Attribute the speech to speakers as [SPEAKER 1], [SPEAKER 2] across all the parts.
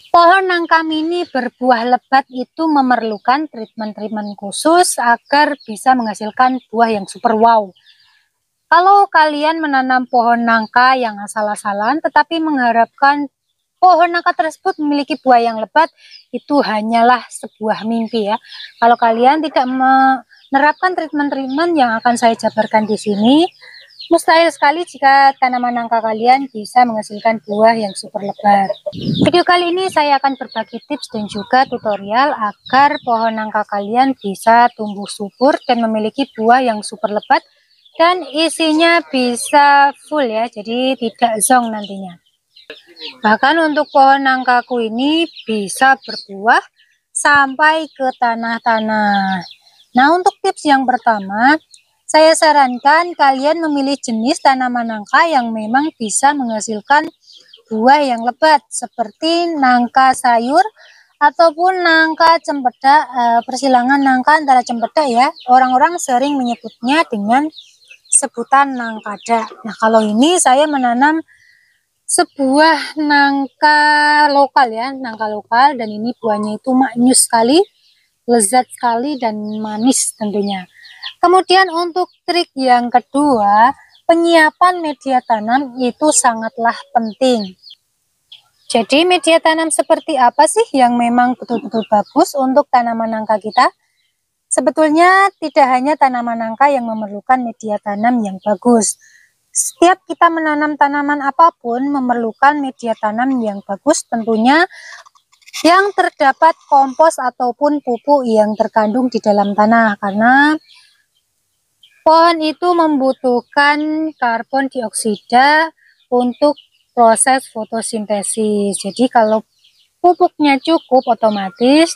[SPEAKER 1] Pohon nangka mini berbuah lebat itu memerlukan treatment-treatment khusus agar bisa menghasilkan buah yang super wow. Kalau kalian menanam pohon nangka yang asal-asalan tetapi mengharapkan pohon nangka tersebut memiliki buah yang lebat, itu hanyalah sebuah mimpi ya. Kalau kalian tidak menerapkan treatment-treatment yang akan saya jabarkan di sini, mustahil sekali jika tanaman nangka kalian bisa menghasilkan buah yang super lebat. Video kali ini saya akan berbagi tips dan juga tutorial agar pohon nangka kalian bisa tumbuh subur dan memiliki buah yang super lebat dan isinya bisa full ya, jadi tidak zonk nantinya. Bahkan untuk pohon nangkaku ini bisa berbuah sampai ke tanah-tanah. Nah, untuk tips yang pertama, saya sarankan kalian memilih jenis tanaman nangka yang memang bisa menghasilkan buah yang lebat seperti nangka sayur ataupun nangka cempedak, persilangan nangka antara cempedak ya. Orang-orang sering menyebutnya dengan sebutan nangkada. Nah, kalau ini saya menanam sebuah nangka lokal ya, nangka lokal, dan ini buahnya itu maknyus sekali, lezat sekali dan manis tentunya. Kemudian untuk trik yang kedua, penyiapan media tanam itu sangatlah penting. Jadi media tanam seperti apa sih yang memang betul-betul bagus untuk tanaman nangka kita? Sebetulnya tidak hanya tanaman nangka yang memerlukan media tanam yang bagus. Setiap kita menanam tanaman apapun memerlukan media tanam yang bagus, tentunya yang terdapat kompos ataupun pupuk yang terkandung di dalam tanah, karena pohon itu membutuhkan karbon dioksida untuk proses fotosintesis. Jadi kalau pupuknya cukup, otomatis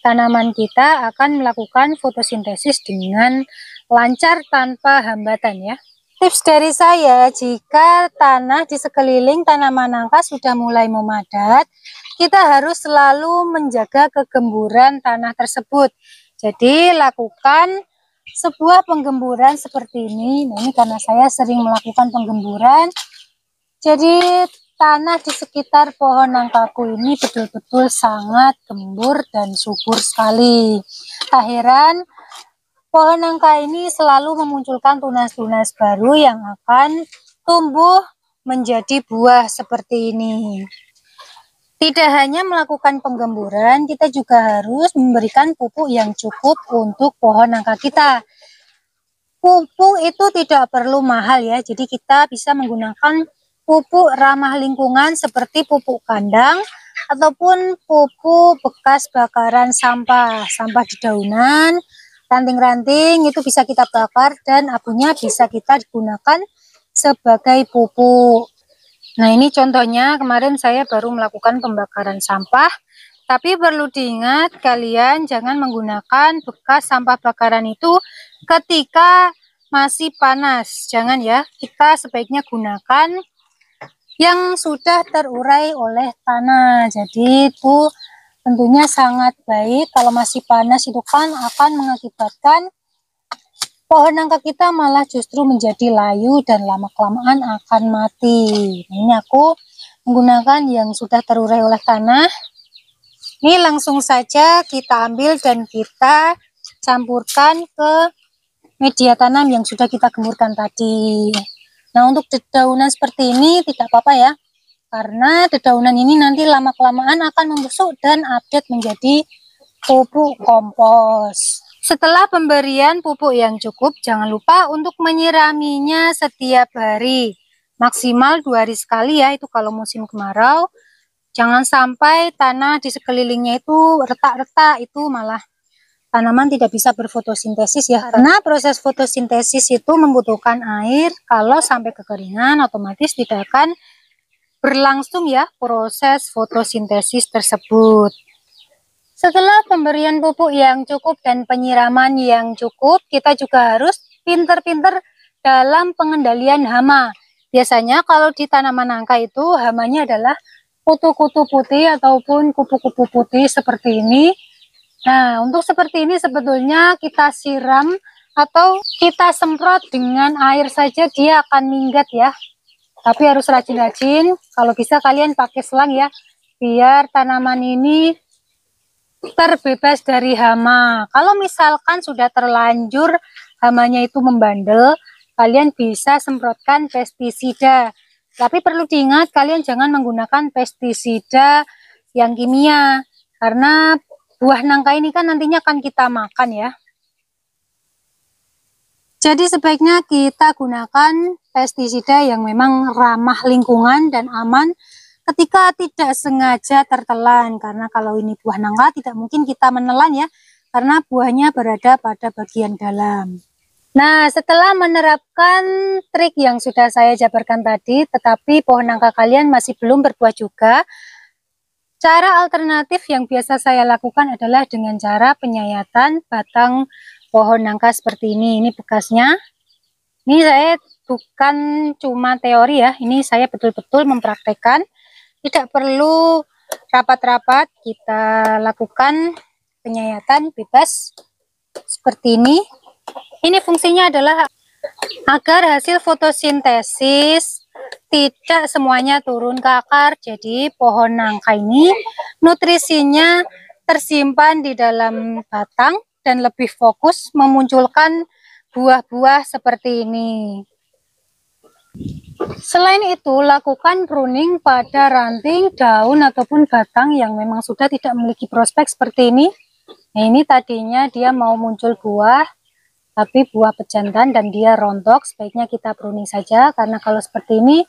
[SPEAKER 1] tanaman kita akan melakukan fotosintesis dengan lancar tanpa hambatan ya. Tips dari saya, jika tanah di sekeliling tanaman nangka sudah mulai memadat, kita harus selalu menjaga kegemburan tanah tersebut. Jadi lakukan sebuah penggemburan seperti ini. Nah, ini karena saya sering melakukan penggemburan, jadi tanah di sekitar pohon nangkaku ini betul-betul sangat gembur dan subur sekali. Tak heran pohon nangka ini selalu memunculkan tunas-tunas baru yang akan tumbuh menjadi buah seperti ini. Tidak hanya melakukan penggemburan, kita juga harus memberikan pupuk yang cukup untuk pohon nangka kita. Pupuk itu tidak perlu mahal ya, jadi kita bisa menggunakan pupuk ramah lingkungan seperti pupuk kandang ataupun pupuk bekas bakaran sampah, sampah dedaunan, ranting-ranting itu bisa kita bakar dan abunya bisa kita gunakan sebagai pupuk. Nah, ini contohnya kemarin saya baru melakukan pembakaran sampah, tapi perlu diingat kalian jangan menggunakan bekas sampah bakaran itu ketika masih panas. Jangan ya, kita sebaiknya gunakan yang sudah terurai oleh tanah. Jadi itu tentunya sangat baik. Kalau masih panas itu kan akan mengakibatkan pohon nangka kita malah justru menjadi layu dan lama-kelamaan akan mati. Nah, ini aku menggunakan yang sudah terurai oleh tanah. Ini langsung saja kita ambil dan kita campurkan ke media tanam yang sudah kita gemburkan tadi. Nah, untuk dedaunan seperti ini tidak apa-apa ya, karena dedaunan ini nanti lama-kelamaan akan membusuk dan update menjadi pupuk kompos. Setelah pemberian pupuk yang cukup, jangan lupa untuk menyiraminya setiap hari. Maksimal 2 hari sekali ya, itu kalau musim kemarau. Jangan sampai tanah di sekelilingnya itu retak-retak, itu malah tanaman tidak bisa berfotosintesis ya. Karena proses fotosintesis itu membutuhkan air, kalau sampai kekeringan otomatis tidak akan berlangsung ya proses fotosintesis tersebut. Setelah pemberian pupuk yang cukup dan penyiraman yang cukup, kita juga harus pinter-pinter dalam pengendalian hama. Biasanya kalau di tanaman nangka itu hamanya adalah kutu-kutu putih ataupun kupu-kupu putih seperti ini. Nah, untuk seperti ini sebetulnya kita siram atau kita semprot dengan air saja dia akan minggat ya. Tapi harus rajin-rajin, kalau bisa kalian pakai selang ya. biar tanaman ini terbebas dari hama. Kalau misalkan sudah terlanjur hamanya itu membandel, kalian bisa semprotkan pestisida. Tapi perlu diingat, kalian jangan menggunakan pestisida yang kimia, karena buah nangka ini kan nantinya akan kita makan ya. Jadi sebaiknya kita gunakan pestisida yang memang ramah lingkungan dan aman ketika tidak sengaja tertelan. Karena kalau ini buah nangka tidak mungkin kita menelan ya, karena buahnya berada pada bagian dalam. Nah, setelah menerapkan trik yang sudah saya jabarkan tadi, tetapi pohon nangka kalian masih belum berbuah juga, cara alternatif yang biasa saya lakukan adalah dengan cara penyayatan batang pohon nangka seperti ini. Ini bekasnya. Ini saya bukan cuma teori ya, ini saya betul-betul mempraktekkan. Tidak perlu rapat-rapat, kita lakukan penyayatan bebas seperti ini. Ini fungsinya adalah agar hasil fotosintesis tidak semuanya turun ke akar. Jadi pohon nangka ini nutrisinya tersimpan di dalam batang dan lebih fokus memunculkan buah-buah seperti ini. Selain itu, lakukan pruning pada ranting, daun ataupun batang yang memang sudah tidak memiliki prospek seperti ini. Nah, ini tadinya dia mau muncul buah, tapi buah pejantan dan dia rontok, sebaiknya kita pruning saja, karena kalau seperti ini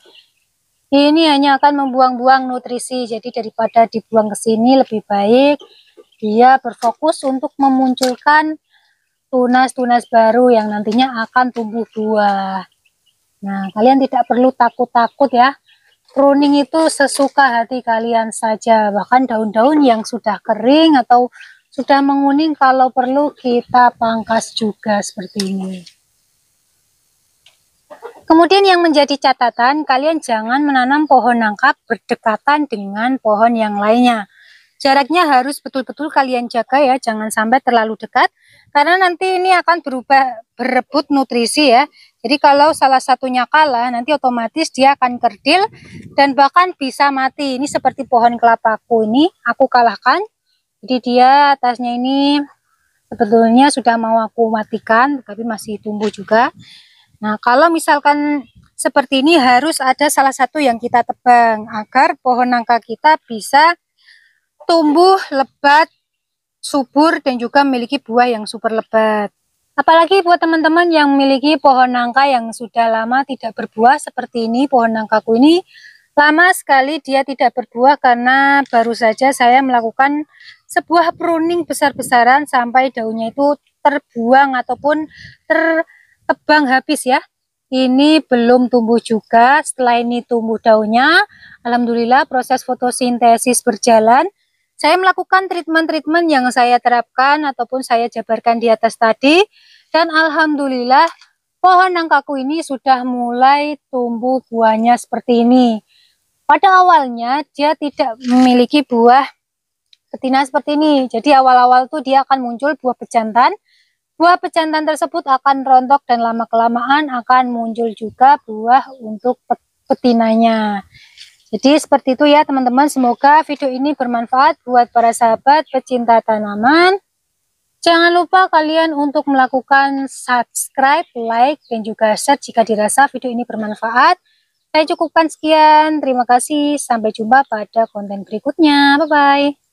[SPEAKER 1] hanya akan membuang-buang nutrisi. Jadi daripada dibuang ke sini, lebih baik dia berfokus untuk memunculkan tunas-tunas baru yang nantinya akan tumbuh buah. Nah, kalian tidak perlu takut-takut ya. Pruning itu sesuka hati kalian saja. Bahkan daun-daun yang sudah kering atau sudah menguning, kalau perlu kita pangkas juga seperti ini. Kemudian yang menjadi catatan, kalian jangan menanam pohon nangka berdekatan dengan pohon yang lainnya. Jaraknya harus betul-betul kalian jaga ya, jangan sampai terlalu dekat, karena nanti ini akan berubah berebut nutrisi ya. Jadi kalau salah satunya kalah, nanti otomatis dia akan kerdil dan bahkan bisa mati. Ini seperti pohon kelapaku ini, aku kalahkan. Jadi dia atasnya ini sebetulnya sudah mau aku matikan, tapi masih tumbuh juga. Nah, kalau misalkan seperti ini harus ada salah satu yang kita tebang agar pohon nangka kita bisa tumbuh lebat, subur, dan juga memiliki buah yang super lebat. Apalagi buat teman-teman yang memiliki pohon nangka yang sudah lama tidak berbuah seperti ini, pohon nangkaku ini lama sekali dia tidak berbuah karena baru saja saya melakukan sebuah pruning besar-besaran sampai daunnya itu terbuang ataupun tertebang habis ya. Ini belum tumbuh juga. Setelah ini tumbuh daunnya, alhamdulillah proses fotosintesis berjalan. Saya melakukan treatment-treatment yang saya terapkan ataupun saya jabarkan di atas tadi, dan alhamdulillah pohon nangkaku ini sudah mulai tumbuh buahnya seperti ini. Pada awalnya dia tidak memiliki buah betina seperti ini, jadi awal-awal tuh dia akan muncul buah pejantan. Buah pejantan tersebut akan rontok dan lama-kelamaan akan muncul juga buah untuk betinanya. Jadi seperti itu ya teman-teman, semoga video ini bermanfaat buat para sahabat pecinta tanaman. Jangan lupa kalian untuk melakukan subscribe, like, dan juga share jika dirasa video ini bermanfaat. Saya cukupkan sekian, terima kasih, sampai jumpa pada konten berikutnya, bye-bye.